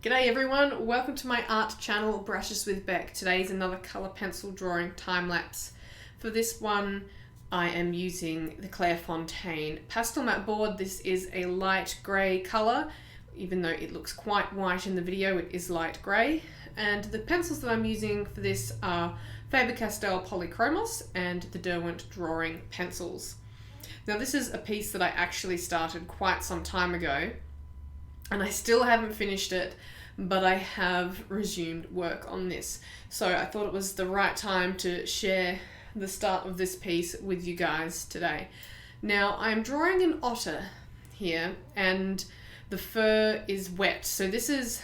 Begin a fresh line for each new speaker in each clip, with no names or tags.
G'day everyone, welcome to my art channel Brushes with Beck. Today is another colour pencil drawing time lapse. For this one I am using the Clairefontaine Pastelmat board. This is a light grey colour, even though it looks quite white in the video, it is light grey. And the pencils that I'm using for this are faber-castell Polychromos and the Derwent Drawing pencils. Now this is a piece that I actually started quite some time ago, and I still haven't finished it, but I have resumed work on this. So I thought it was the right time to share the start of this piece with you guys today. Now I'm drawing an otter here, and the fur is wet. So this is,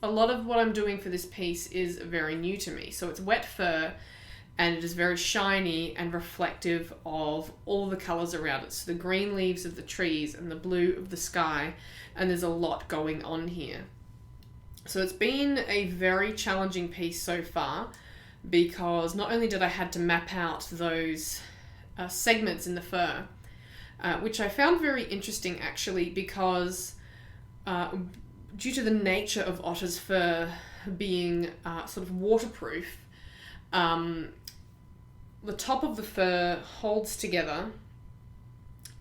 a lot of what I'm doing for this piece is very new to me. So it's wet fur, and it is very shiny and reflective of all the colours around it. So the green leaves of the trees and the blue of the sky, and there's a lot going on here. So it's been a very challenging piece so far, because not only did I had to map out those segments in the fur, which I found very interesting actually, because due to the nature of otter's fur being sort of waterproof, the top of the fur holds together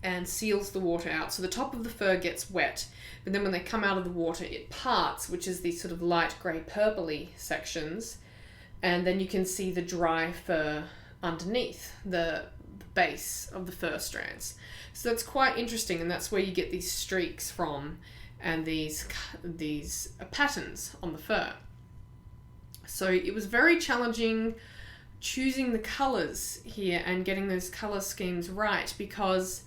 and seals the water out. So the top of the fur gets wet, but then when they come out of the water it parts, which is these sort of light grey purpley sections, and then you can see the dry fur underneath the base of the fur strands. So that's quite interesting, and that's where you get these streaks from and these patterns on the fur. So it was very challenging choosing the colours here and getting those colour schemes right, because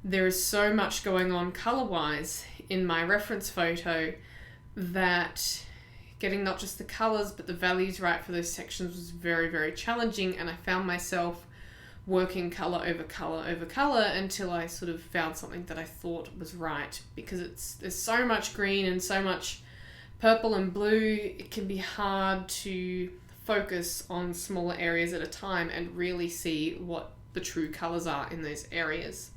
there is so much going on colour-wise in my reference photo that getting not just the colours but the values right for those sections was very, very challenging, and I found myself working colour over colour over colour until I sort of found something that I thought was right, because there's so much green and so much purple and blue, it can be hard to focus on smaller areas at a time and really see what the true colours are in those areas.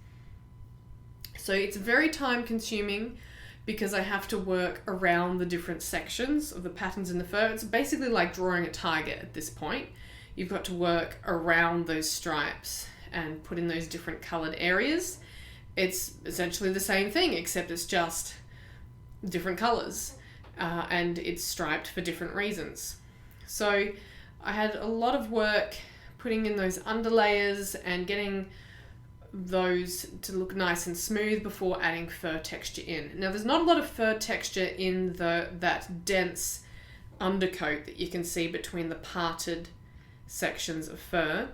So it's very time consuming because I have to work around the different sections of the patterns in the fur. It's basically like drawing a tiger at this point. You've got to work around those stripes and put in those different coloured areas. It's essentially the same thing, except it's just different colours, and it's striped for different reasons. So I had a lot of work putting in those underlayers and getting those to look nice and smooth before adding fur texture in. Now there's not a lot of fur texture in that dense undercoat that you can see between the parted sections of fur,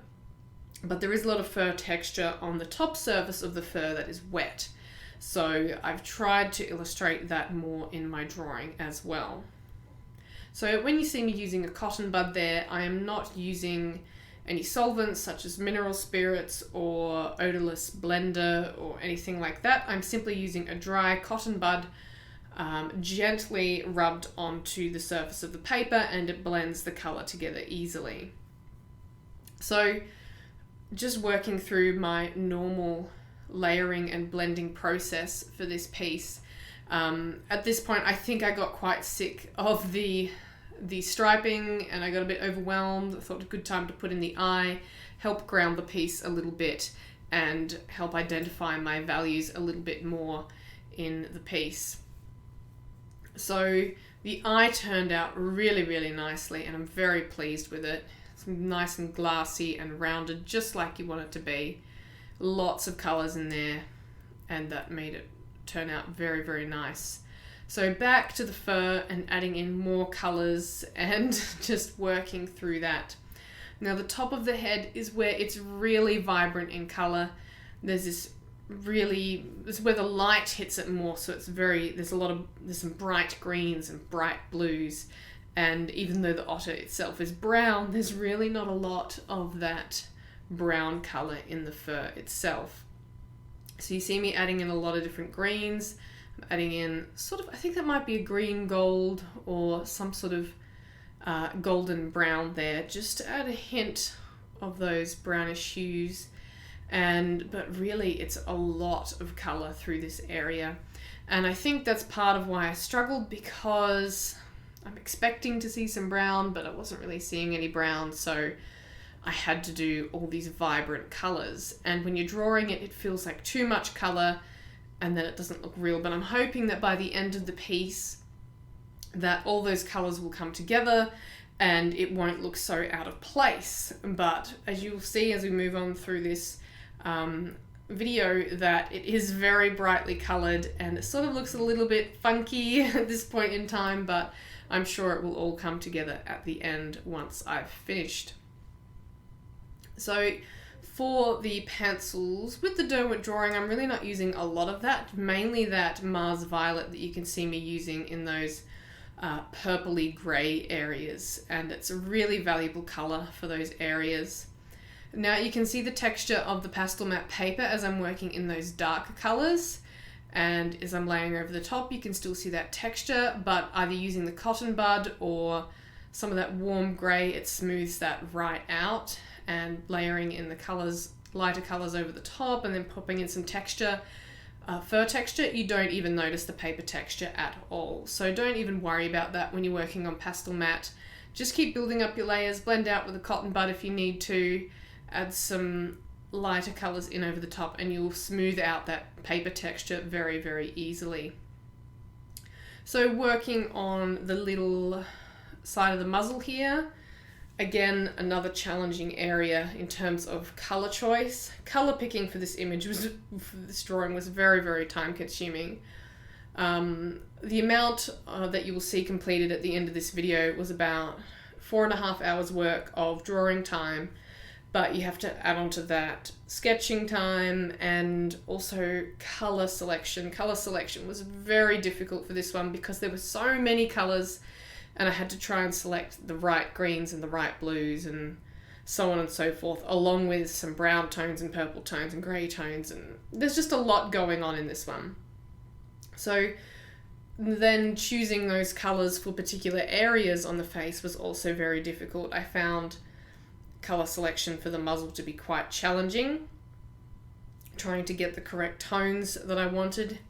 but there is a lot of fur texture on the top surface of the fur that is wet. So I've tried to illustrate that more in my drawing as well. So when you see me using a cotton bud there, I am not using any solvents such as mineral spirits or odorless blender or anything like that. I'm simply using a dry cotton bud, gently rubbed onto the surface of the paper, and it blends the colour together easily. So just working through my normal layering and blending process for this piece. At this point I think I got quite sick of the striping, and I got a bit overwhelmed. I thought a good time to put in the eye, help ground the piece a little bit, and help identify my values a little bit more in the piece. So the eye turned out really, really nicely, and I'm very pleased with it. It's nice and glassy and rounded, just like you want it to be. Lots of colours in there, and that made it turn out very, very nice. So back to the fur and adding in more colours and just working through that. Now the top of the head is where it's really vibrant in colour. This is where the light hits it more, so it's there's some bright greens and bright blues, and even though the otter itself is brown, there's really not a lot of that brown colour in the fur itself. So you see me adding in a lot of different greens. I'm adding in sort of, I think that might be a green gold or some sort of golden brown there, just to add a hint of those brownish hues. But really it's a lot of colour through this area, and I think that's part of why I struggled, because I'm expecting to see some brown, but I wasn't really seeing any brown, so I had to do all these vibrant colors. And when you're drawing it, it feels like too much color, and then it doesn't look real. But I'm hoping that by the end of the piece, that all those colors will come together and it won't look so out of place. But as you'll see as we move on through this video, that it is very brightly colored and it sort of looks a little bit funky at this point in time, but I'm sure it will all come together at the end once I've finished. So for the pencils with the Derwent Drawing, I'm really not using a lot of that, mainly that Mars Violet that you can see me using in those purpley grey areas, and it's a really valuable color for those areas. Now you can see the texture of the Pastelmat paper as I'm working in those darker colors, and as I'm laying over the top you can still see that texture, but either using the cotton bud or some of that warm grey, it smooths that right out, and layering in the colors, lighter colors over the top, and then popping in some texture, fur texture, you don't even notice the paper texture at all. So don't even worry about that when you're working on Pastelmat. Just keep building up your layers, blend out with a cotton bud if you need to, add some lighter colors in over the top, and you'll smooth out that paper texture very, very easily. So working on the little side of the muzzle here, again, another challenging area in terms of color choice. Color picking for this image for this drawing was very, very time consuming. The amount that you will see completed at the end of this video was about 4.5 hours work of drawing time, but you have to add on to that sketching time and also color selection. Color selection was very difficult for this one because there were so many colors, and I had to try and select the right greens and the right blues and so on and so forth, along with some brown tones and purple tones and grey tones, and there's just a lot going on in this one. So then choosing those colours for particular areas on the face was also very difficult. I found colour selection for the muzzle to be quite challenging, trying to get the correct tones that I wanted,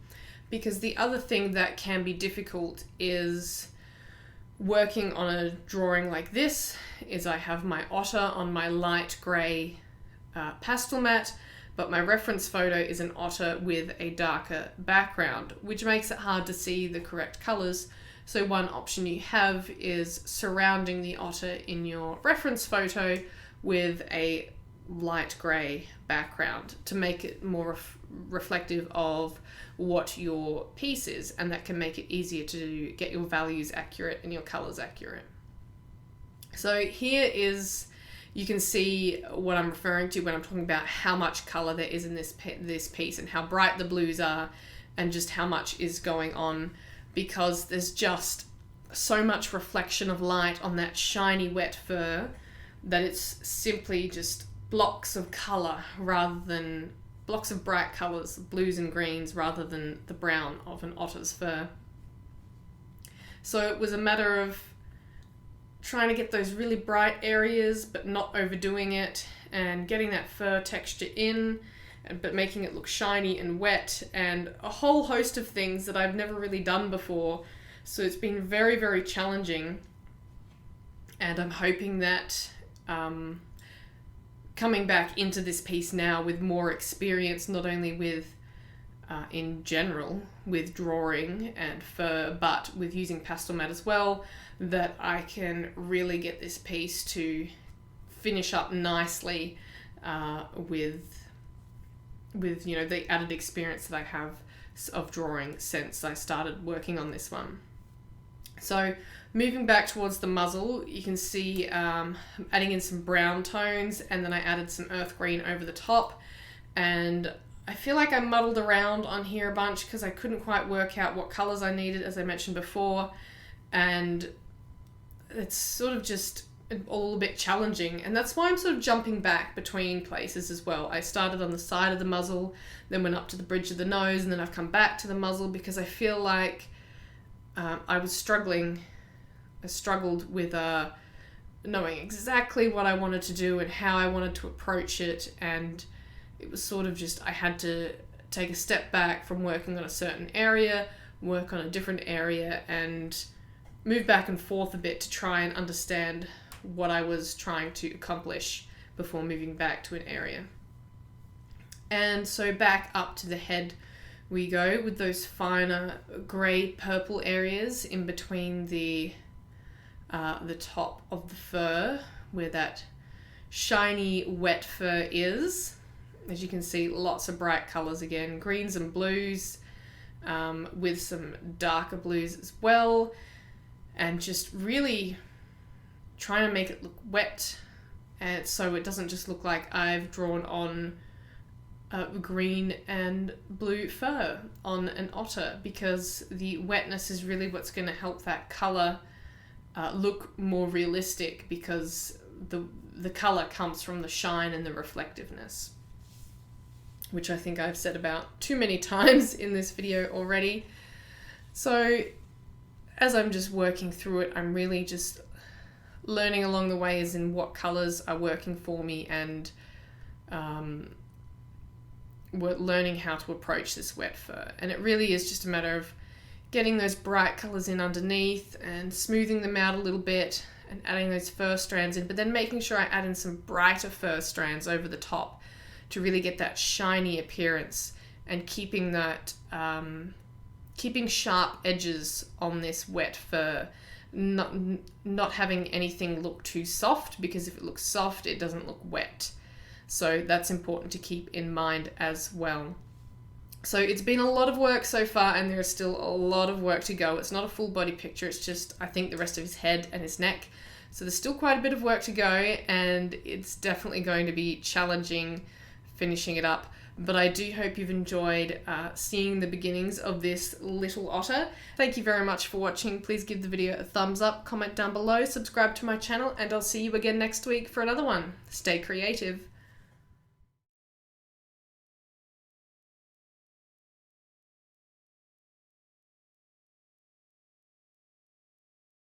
because the other thing that can be difficult is working on a drawing like this is I have my otter on my light grey Pastelmat, but my reference photo is an otter with a darker background, which makes it hard to see the correct colours. So one option you have is surrounding the otter in your reference photo with a light grey background to make it more reflective of what your piece is, and that can make it easier to get your values accurate and your colours accurate. So here is, you can see what I'm referring to when I'm talking about how much colour there is in this piece and how bright the blues are and just how much is going on, because there's just so much reflection of light on that shiny wet fur that it's simply just blocks of colour rather than blocks of bright colours, blues and greens, rather than the brown of an otter's fur. So it was a matter of trying to get those really bright areas but not overdoing it, and getting that fur texture in but making it look shiny and wet, and a whole host of things that I've never really done before. So it's been very, very challenging, and I'm hoping that coming back into this piece now with more experience, not only with in general with drawing and fur, but with using Pastelmat as well, that I can really get this piece to finish up nicely with you know, the added experience that I have of drawing since I started working on this one. So moving back towards the muzzle, you can see adding in some brown tones, and then I added some earth green over the top, and I feel like I muddled around on here a bunch because I couldn't quite work out what colours I needed, as I mentioned before, and it's sort of just a little bit challenging, and that's why I'm sort of jumping back between places as well. I started on the side of the muzzle, then went up to the bridge of the nose, and then I've come back to the muzzle because I feel like I struggled with knowing exactly what I wanted to do and how I wanted to approach it, and it was sort of just, I had to take a step back from working on a certain area, work on a different area, and move back and forth a bit to try and understand what I was trying to accomplish before moving back to an area. And so back up to the head we go with those finer grey purple areas in between the top of the fur where that shiny wet fur is. As you can see, lots of bright colours again, greens and blues, with some darker blues as well, and just really trying to make it look wet, and so it doesn't just look like I've drawn on green and blue fur on an otter, because the wetness is really what's going to help that colour look more realistic, because the colour comes from the shine and the reflectiveness, which I think I've said about too many times in this video already. So as I'm just working through it, I'm really just learning along the way as in what colours are working for me, and we're learning how to approach this wet fur. And it really is just a matter of getting those bright colours in underneath and smoothing them out a little bit and adding those fur strands in, but then making sure I add in some brighter fur strands over the top to really get that shiny appearance, and keeping that keeping sharp edges on this wet fur, not having anything look too soft, because if it looks soft it doesn't look wet. So that's important to keep in mind as well. So it's been a lot of work so far, and there is still a lot of work to go. It's not a full body picture, it's just, I think, the rest of his head and his neck. So there's still quite a bit of work to go, and it's definitely going to be challenging finishing it up. But I do hope you've enjoyed seeing the beginnings of this little otter. Thank you very much for watching. Please give the video a thumbs up, comment down below, subscribe to my channel, and I'll see you again next week for another one. Stay creative.